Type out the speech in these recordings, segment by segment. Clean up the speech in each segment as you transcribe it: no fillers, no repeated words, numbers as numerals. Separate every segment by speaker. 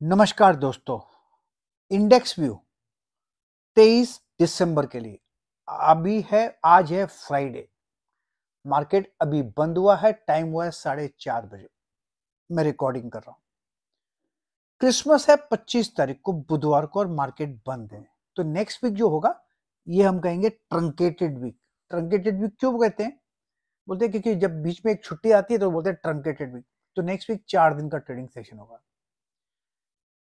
Speaker 1: नमस्कार दोस्तों। Index view 23 दिसंबर के लिए अभी है। आज है फ्राइडे। मार्केट अभी बंद हुआ है। टाइम हुआ है 4:30 बजे। मैं रिकॉर्डिंग कर रहा हूं। क्रिसमस है 25 तारीख को, बुधवार को, और मार्केट बंद है। तो नेक्स्ट वीक जो होगा ये हम कहेंगे ट्रंकेटेड वीक। ट्रंकेटेड वीक क्यों कहते हैं? बोलते हैं क्योंकि जब बीच में एक छुट्टी आती है तो बोलते हैं ट्रंकेटेड वीक। तो नेक्स्ट वीक 4 दिन का ट्रेडिंग सेशन होगा।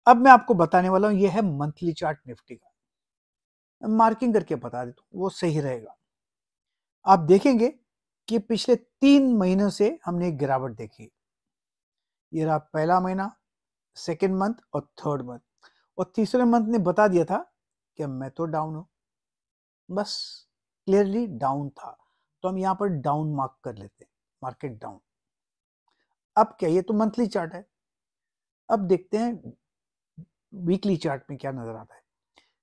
Speaker 1: अब मैं आपको बताने वाला हूं, यह है मंथली चार्ट निफ्टी का। मार्किंग करके बता देता हूं, वो सही रहेगा। आप देखेंगे कि पिछले 3 महीनों से हमने एक गिरावट देखी। ये रहा पहला महीना, सेकेंड मंथ और थर्ड मंथ। और तीसरे मंथ ने बता दिया था कि मैं तो डाउन हूं। बस क्लियरली डाउन था। तो हम यहां पर डाउन मार्क कर लेते हैं, मार्केट डाउन। अब क्या, ये तो मंथली चार्ट है। अब देखते हैं वीकली चार्ट में क्या नजर आता है।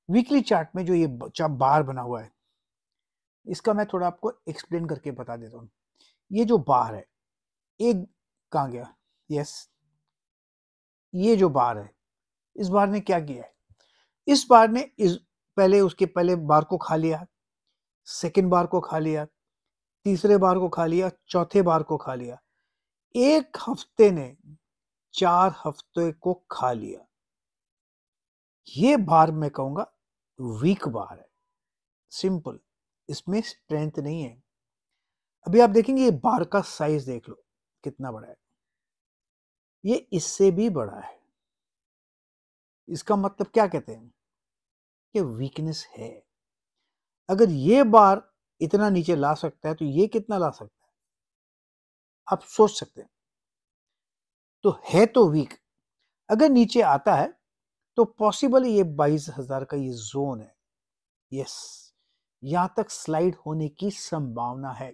Speaker 1: वीकली चार्ट में जो ये बार बना हुआ है, इसका मैं थोड़ा आपको एक्सप्लेन करके बता देता हूँ। ये जो बार है, एक कहाँ गया? यस, ये जो बार है, इस बार ने क्या किया है? इस बार ने इस पहले उसके पहले बार को खा लिया, सेकंड बार को खा लिया, तीसरे बार को खा लिया, चौथे बार को खा लिया। एक हफ्ते ने 4 हफ्ते को खा लिया। ये बार मैं कहूंगा वीक बार है। सिंपल, इसमें स्ट्रेंथ नहीं है। अभी आप देखेंगे ये बार का साइज देख लो कितना बड़ा है। ये इससे भी बड़ा है। इसका मतलब क्या कहते हैं कि वीकनेस है। अगर ये बार इतना नीचे ला सकता है तो ये कितना ला सकता है, आप सोच सकते हैं। तो है तो वीक। अगर नीचे आता है तो पॉसिबल ये 22,000 का ये जोन है। यस, यहां तक स्लाइड होने की संभावना है,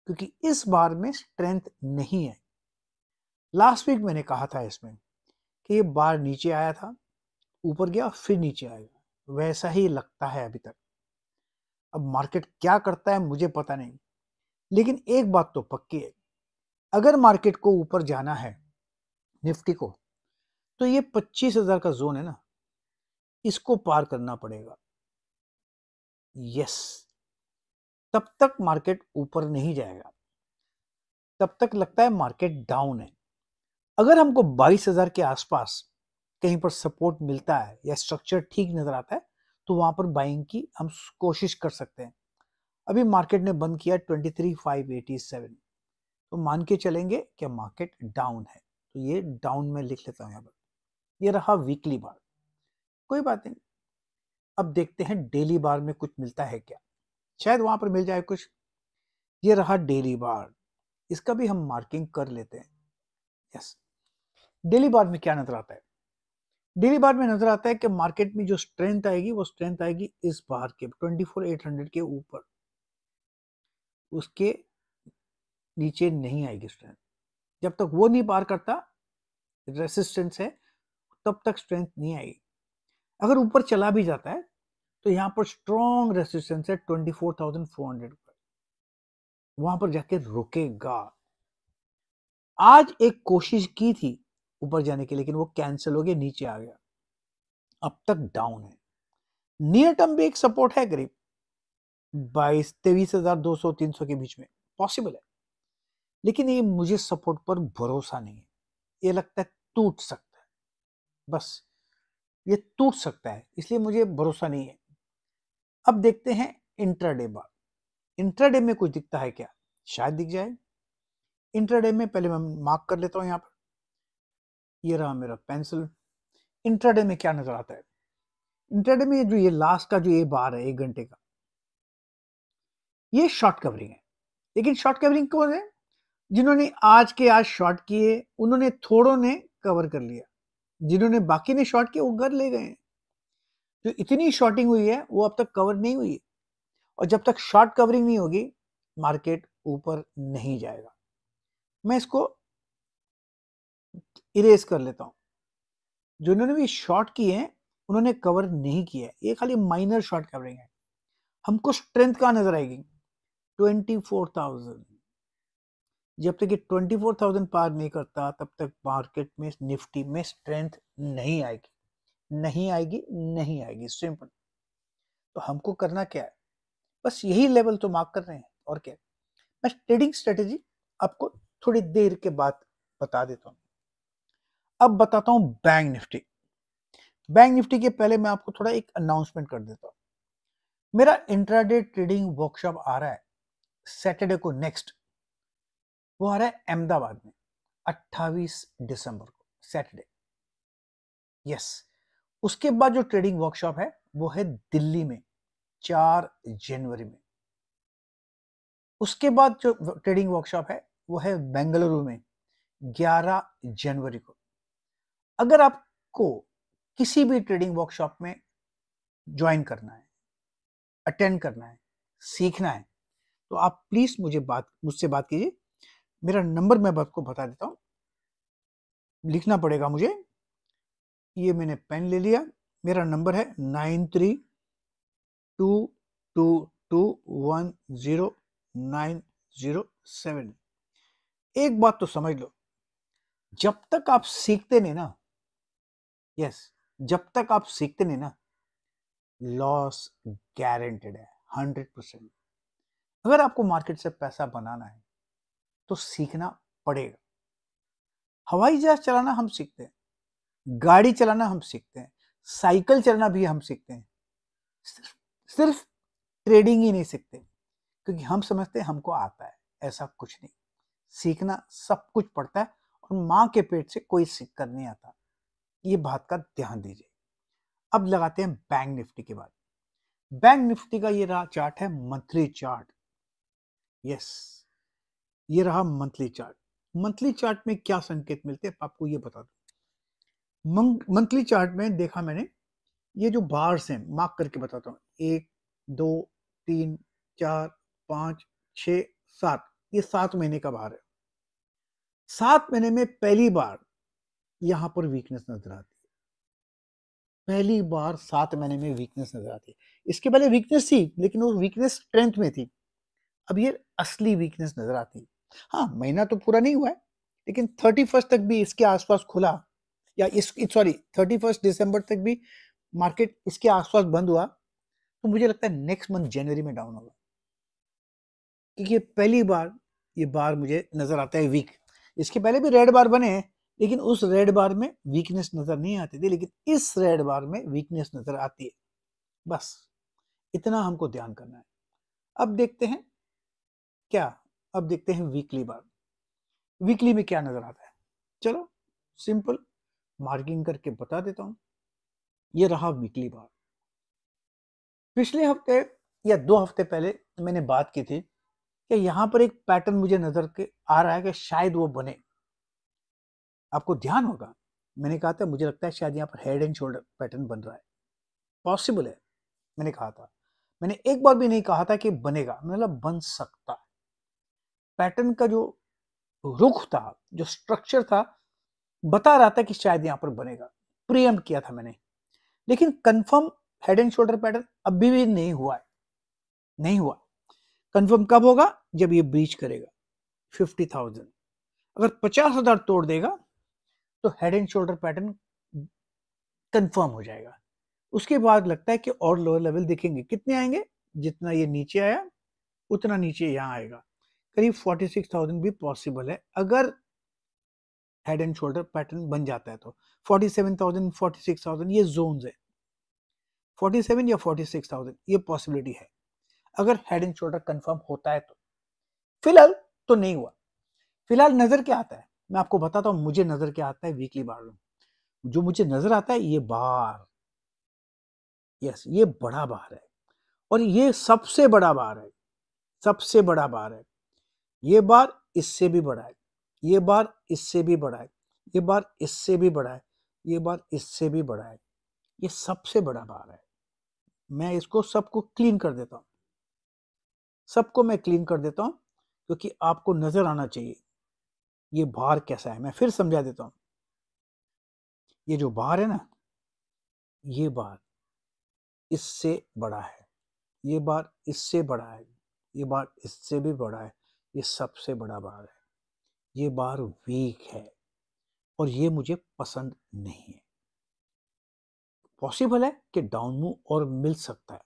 Speaker 1: क्योंकि इस बार में स्ट्रेंथ नहीं है। लास्ट वीक मैंने कहा था इसमें कि ये बार नीचे आया था, ऊपर गया, फिर नीचे आएगा। वैसा ही लगता है अभी तक। अब मार्केट क्या करता है मुझे पता नहीं, लेकिन एक बात तो पक्की है, अगर मार्केट को ऊपर जाना है, निफ्टी को, तो ये 25,000 का जोन है ना, इसको पार करना पड़ेगा। यस, तब तक मार्केट ऊपर नहीं जाएगा। तब तक लगता है मार्केट डाउन है। अगर हमको 22,000 के आसपास कहीं पर सपोर्ट मिलता है या स्ट्रक्चर ठीक नजर आता है, तो वहां पर बाइंग की हम कोशिश कर सकते हैं। अभी मार्केट ने बंद किया 23,587, तो मान के चलेंगे कि मार्केट डाउन है। तो ये डाउन में लिख लेता हूं यहाँ पर। ये रहा वीकली बार, कोई बात नहीं। अब देखते हैं डेली बार में कुछ मिलता है क्या, शायद वहां पर मिल जाए कुछ। ये रहा डेली बार, इसका भी हम मार्किंग कर लेते हैं। यस, डेली बार में क्या नजर आता है? डेली बार में नजर आता है कि मार्केट में जो स्ट्रेंथ आएगी वो स्ट्रेंथ आएगी इस बार के 24,800 के ऊपर। उसके नीचे नहीं आएगी स्ट्रेंथ। जब तक वो नहीं पार करता, रेसिस्टेंस है, तब तक स्ट्रेंथ नहीं आएगी। अगर ऊपर चला भी जाता है तो यहाँ पर स्ट्रॉन्ग रेसिस्टेंस है 24,400 पर, वहां पर जाके रुकेगा। आज एक कोशिश की थी ऊपर जाने की, लेकिन वो कैंसिल हो गया, नीचे आ गया। अब तक डाउन है। नियर टर्म भी एक सपोर्ट है करीब 23,200 के बीच में, पॉसिबल है। लेकिन ये मुझे सपोर्ट पर भरोसा नहीं है। ये लगता है टूट सकता है, बस ये टूट सकता है, इसलिए मुझे भरोसा नहीं है। अब देखते हैं इंट्राडे बार। इंट्राडे में कुछ दिखता है क्या? शायद दिख जाए। इंट्राडे में पहले मैं मार्क कर लेता हूं यहाँ पर। ये रहा मेरा पेंसिल। इंट्राडे में क्या नजर आता है? इंट्राडे में जो ये लास्ट का जो ये बार है 1 घंटे का, ये शॉर्ट कवरिंग है। लेकिन शॉर्ट कवरिंग कौन है? जिन्होंने आज के आज शॉर्ट किए, उन्होंने थोड़ों ने कवर कर लिया, जिन्होंने बाकी ने शॉर्ट किए वो घर ले गए। जो इतनी शॉर्टिंग हुई है वो अब तक कवर नहीं हुई, और जब तक शॉर्ट कवरिंग नहीं होगी मार्केट ऊपर नहीं जाएगा। मैं इसको इरेज कर लेता हूं। जिन्होंने भी शॉर्ट किए हैं उन्होंने कवर नहीं किया है, ये खाली माइनर शॉर्ट कवरिंग है। हमको स्ट्रेंथ कहां नजर आएगी? 24,000। जब तक ये 24,000 पार नहीं करता तब तक मार्केट में निफ्टी में स्ट्रेंथ नहीं आएगी, नहीं आएगी, नहीं आएगी, सिंपल। तो हमको करना क्या है, बस यही लेवल तो मार्क कर रहे हैं और क्या। मैं ट्रेडिंग स्ट्रेटेजी आपको थोड़ी देर के बाद बता देता हूँ। अब बताता हूँ बैंक निफ्टी। बैंक निफ्टी के पहले मैं आपको थोड़ा एक अनाउंसमेंट कर देता हूँ। मेरा इंट्राडे ट्रेडिंग वर्कशॉप आ रहा है सैटरडे को, नेक्स्ट वो आ रहा है अहमदाबाद में 28 दिसंबर को, सैटरडे। यस, उसके बाद जो ट्रेडिंग वर्कशॉप है वो है दिल्ली में 4 जनवरी में। उसके बाद जो ट्रेडिंग वर्कशॉप है वो है बेंगलुरु में 11 जनवरी को। अगर आपको किसी भी ट्रेडिंग वर्कशॉप में ज्वाइन करना है, अटेंड करना है, सीखना है, तो आप प्लीज मुझसे बात कीजिए। मेरा नंबर मैं आपको बता देता हूं, लिखना पड़ेगा मुझे। ये मैंने पेन ले लिया। मेरा नंबर है 9322210907। एक बात तो समझ लो, जब तक आप सीखते नहीं ना, यस, जब तक आप सीखते नहीं ना, लॉस गारंटेड है 100%। अगर आपको मार्केट से पैसा बनाना है तो सीखना पड़ेगा। हवाई जहाज चलाना हम सीखते हैं, गाड़ी चलाना हम सीखते हैं, साइकिल चलाना भी हम सीखते हैं, सिर्फ ट्रेडिंग ही नहीं सीखते, क्योंकि हम समझते हैं हमको आता है। ऐसा कुछ नहीं, सीखना सब कुछ पड़ता है, और माँ के पेट से कोई सीख कर नहीं आता। ये बात का ध्यान दीजिए। अब लगाते हैं बैंक निफ्टी के बाद। बैंक निफ्टी का ये रहा चार्ट है, मंथली चार्ट। यस, ये रहा मंथली चार्ट। मंथली चार्ट में क्या संकेत मिलते हैं आपको ये बता दूं। मंथली चार्ट में देखा मैंने, ये जो बार्स हैं मार्क करके बताता हूँ, 1 2 3 4 5 6 7, ये 7 महीने का बार है। 7 महीने में पहली बार यहां पर वीकनेस नजर आती है। पहली बार 7 महीने में वीकनेस नजर आती है। इसके पहले वीकनेस थी, लेकिन वो वीकनेस स्ट्रेंथ में थी। अब ये असली वीकनेस नजर आती है। हाँ, महीना तो पूरा नहीं हुआ है, लेकिन 31 तक भी इसके आसपास खुला, या इस सॉरी 31 दिसंबर तक भी मार्केट इसके आसपास बंद हुआ, तो मुझे लगता है नेक्स्ट मंथ जनवरी में डाउन होगा, क्योंकि पहली बार ये बार मुझे नजर आता है वीक। इसके पहले भी रेड बार बने हैं, लेकिन उस रेड बार में वीकनेस नजर नहीं आती थी, लेकिन इस रेड बार में वीकनेस नजर आती है। बस इतना हमको ध्यान करना है। अब देखते हैं क्या, अब देखते हैं वीकली बार। वीकली में क्या नजर आता है, चलो सिंपल मार्किंग करके बता देता हूं। ये रहा वीकली बार। पिछले हफ्ते या 2 हफ्ते पहले मैंने बात की थी कि यहां पर एक पैटर्न मुझे नजर के आ रहा है कि शायद वो बने। आपको ध्यान होगा, मैंने कहा था मुझे लगता है शायद यहाँ पर हेड एंड शोल्डर पैटर्न बन रहा है, पॉसिबल है, मैंने कहा था। मैंने एक बार भी नहीं कहा था कि बनेगा, मतलब बन सकता है। पैटर्न का जो रुख था, जो स्ट्रक्चर था, बता रहा था कि शायद यहां पर बनेगा, प्रीएम्प्ट किया था मैंने। लेकिन confirm head and shoulder pattern अभी भी नहीं हुआ है, नहीं हुआ। कंफर्म कब होगा, जब ये ब्रीच करेगा 50,000। अगर 50,000 तोड़ देगा तो head and shoulder pattern confirm हो जाएगा। उसके बाद लगता है कि और लोअर लेवल दिखेंगे। कितने आएंगे, जितना ये नीचे आया उतना नीचे यहाँ आएगा, करीब 46,000 भी पॉसिबल है अगर हेड एंड शोल्डर पैटर्न बन जाता है तो। 47,000 46,000 ये जोन्स है, 47 या 46,000 ये पॉसिबिलिटी है अगर हेड एंड शोल्डर कंफर्म होता है तो। फिलहाल तो नहीं हुआ। फिलहाल नजर क्या आता है, मैं आपको बताता हूं मुझे नजर क्या आता है वीकली बार में। जो मुझे नजर आता है ये बार, यस, ये बड़ा बार है, और ये सबसे बड़ा बार है, सबसे बड़ा बार है। ये बार इससे भी बड़ा है, ये बार इससे भी बड़ा है, ये बार इससे भी बड़ा है, ये बार इससे भी बड़ा है। ये सबसे बड़ा बार है। मैं इसको सबको क्लीन कर देता हूं, सबको मैं क्लीन कर देता हूं, क्योंकि आपको नजर आना चाहिए ये बार कैसा है। मैं फिर समझा देता हूं। ये जो बार है ना, ये बार इससे बड़ा है, ये बार इससे बड़ा है, ये बार इससे भी बड़ा है, ये सबसे बड़ा बार है। ये बार वीक है और ये मुझे पसंद नहीं है। पॉसिबल है कि डाउन मूव और मिल सकता है,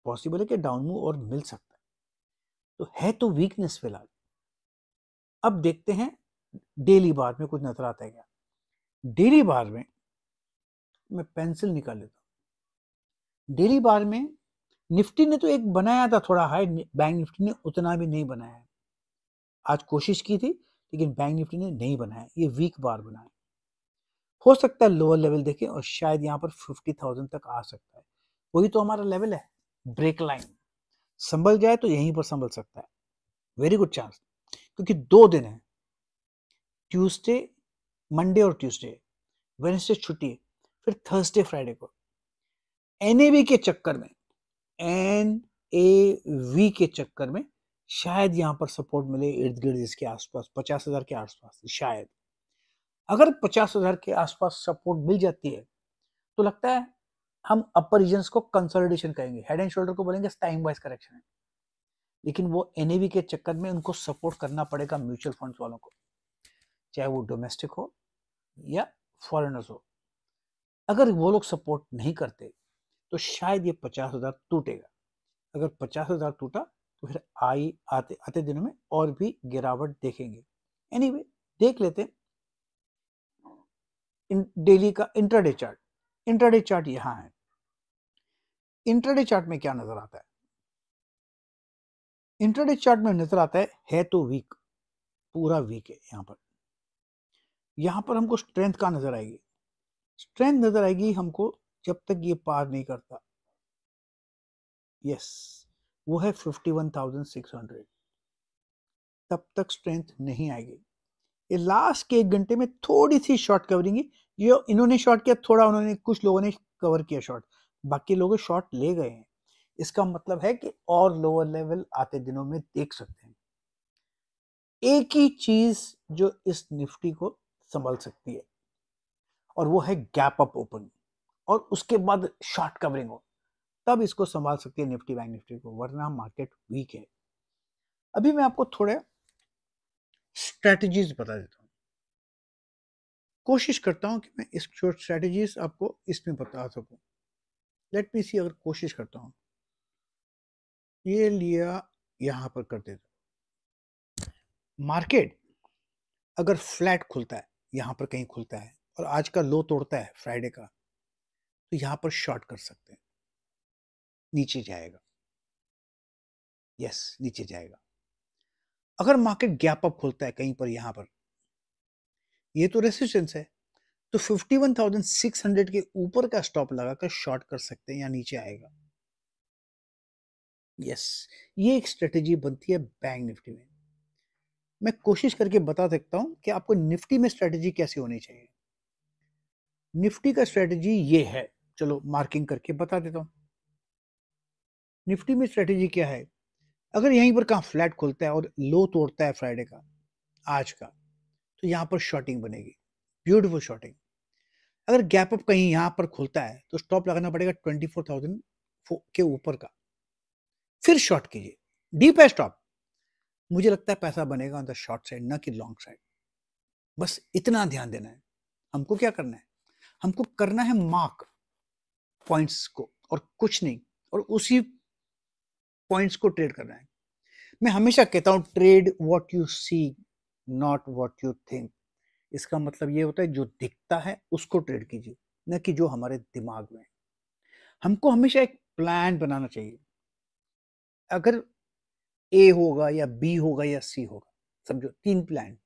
Speaker 1: पॉसिबल है कि डाउन मूव और मिल सकता है, तो है तो वीकनेस फिलहाल। अब देखते हैं डेली बार में कुछ नजर आता है क्या। डेली बार में मैं पेंसिल निकाल लेता हूं। डेली बार में निफ्टी ने तो एक बनाया था थोड़ा हाई, बैंक निफ्टी ने उतना भी नहीं बनाया है। आज कोशिश की थी लेकिन बैंक निफ्टी ने नहीं बनाया, ये वीक बार बनाया। हो सकता है लोअर लेवल देखें और शायद यहाँ पर 50,000 तक आ सकता है, वही तो हमारा लेवल है, ब्रेक लाइन। संभल जाए तो यहीं पर संभल सकता है, वेरी गुड चांस, क्योंकि 2 दिन है, ट्यूसडे, मंडे और ट्यूसडे, वेडनेसडे छुट्टी है, फिर थर्सडे फ्राइडे को एनएवी के चक्कर में, एनएवी के चक्कर में शायद यहां पर सपोर्ट मिले इर्द गिर्द इसके आसपास 50,000 के आसपास। शायद अगर 50,000 के आसपास सपोर्ट मिल जाती है तो लगता है हम अपर रीजन्स को कंसोलिडेशन करेंगे, हेड एंड शोल्डर को बोलेंगे टाइम वाइज करेक्शन है, लेकिन वो एनएवी के चक्कर में उनको सपोर्ट करना पड़ेगा म्यूचुअल फंड्स वालों को, चाहे वो डोमेस्टिक हो या फॉरेनर्स हो। अगर वो लोग सपोर्ट नहीं करते तो शायद ये 50,000 टूटेगा। अगर 50,000 टूटा तो फिर आते आते दिनों में और भी गिरावट देखेंगे। एनीवे देख लेते डेली का इंट्राडे चार्ट। इंट्राडे चार्ट यहां है। इंट्राडे चार्ट में क्या नजर आता है? इंट्राडे चार्ट में नजर आता है तो वीक, पूरा वीक है। यहां पर हमको स्ट्रेंथ का नजर आएगी, स्ट्रेंथ नजर आएगी हमको जब तक ये पार नहीं करता। यस, वो है 51,600, तब तक स्ट्रेंथ नहीं आएगी। ये लास्ट के 1 घंटे में थोड़ी सी शॉर्ट कवरिंग है, जो इन्होंने शॉर्ट किया थोड़ा, उन्होंने कुछ लोगों ने कवर किया शॉर्ट, बाकी लोग शॉर्ट ले गए हैं। इसका मतलब है कि और लोअर लेवल आते दिनों में देख सकते हैं। एक ही चीज जो इस निफ्टी को संभाल सकती है और वो है गैप अप ओपन और उसके बाद शॉर्ट कवरिंग हो, तब इसको संभाल सकती है निफ्टी बैंक निफ्टी को, वरना मार्केट वीक है। अभी मैं आपको थोड़े स्ट्रेटजीज बता देता हूँ, कोशिश करता हूँ कि मैं इस स्ट्रेटजीज आपको इसमें बता सकूं। लेट मी सी, अगर कोशिश करता हूँ, ये लिया यहां पर कर देता हूं। मार्केट अगर फ्लैट खुलता है, यहां पर कहीं खुलता है और आज का लो तोड़ता है फ्राइडे का, तो यहां पर शॉर्ट कर सकते हैं, नीचे जाएगा। यस, नीचे जाएगा। अगर मार्केट गैप अप खुलता है कहीं पर, यहां पर ये तो रेसिस्टेंस है, तो 51,600 के ऊपर का स्टॉप लगाकर शॉर्ट कर सकते हैं या नीचे आएगा। यस, ये एक स्ट्रेटेजी बनती है बैंक निफ्टी में। मैं कोशिश करके बता सकता हूं कि आपको निफ्टी में स्ट्रेटेजी कैसी होनी चाहिए। निफ्टी का स्ट्रेटेजी ये है, चलो मार्किंग करके बता देता हूं। निफ्टी में स्ट्रेटेजी क्या है? अगर यहीं पर कहां फ्लैट खुलता है और लो तोड़ता है फ्राइडे का, आज का, तो यहां पर शॉर्टिंग बनेगी, ब्यूटीफुल शॉर्टिंग। अगर गैप अप कहीं यहां पर खुलता है तो स्टॉप लगाना पड़ेगा 24,000 के ऊपर का, फिर शॉर्ट कीजिए, डीप है स्टॉप। मुझे लगता है पैसा बनेगा ऑन द शॉर्ट साइड, ना कि लॉन्ग साइड। बस इतना ध्यान देना है। हमको क्या करना है? हमको करना है मार्क पॉइंट्स को और कुछ नहीं, और उसी पॉइंट्स को ट्रेड करना है। मैं हमेशा कहता हूं, trade what you see, not what you think. इसका मतलब ये होता है जो दिखता है उसको ट्रेड कीजिए, न कि जो हमारे दिमाग में है। हमको हमेशा एक प्लान बनाना चाहिए। अगर ए होगा या बी होगा या सी होगा, समझो 3 प्लान,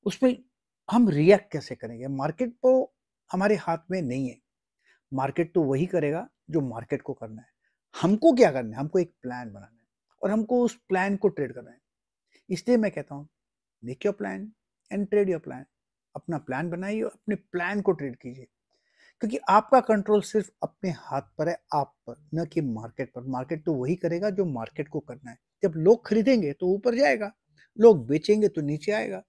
Speaker 1: उसमें हम रिएक्ट कैसे करेंगे? मार्केट तो हमारे हाथ में नहीं है, मार्केट तो वही करेगा जो मार्केट को करना है। हमको क्या करना है? हमको एक प्लान बनाना है और हमको उस प्लान को ट्रेड करना है। इसलिए मैं कहता हूँ, make your plan and trade your plan. अपना प्लान बनाइए, अपने प्लान को ट्रेड कीजिए, क्योंकि आपका कंट्रोल सिर्फ अपने हाथ पर है, आप पर, न कि मार्केट पर। मार्केट तो वही करेगा जो मार्केट को करना है। जब लोग खरीदेंगे तो ऊपर जाएगा, लोग बेचेंगे तो नीचे आएगा।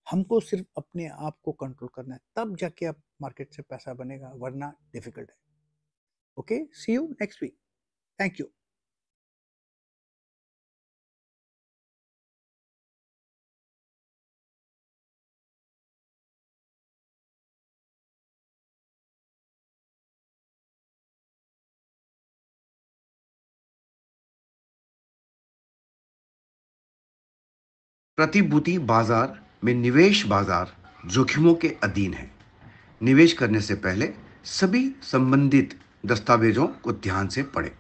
Speaker 1: हमको सिर्फ अपने आप को कंट्रोल करना है, तब जाके आप मार्केट से पैसा बनेगा, वरना डिफिकल्ट है। Okay, see you next week. Thank you.
Speaker 2: प्रतिभूति बाजार में निवेश बाजार जोखिमों के अधीन है। निवेश करने से पहले सभी संबंधित दस्तावेजों को ध्यान से पढ़ें।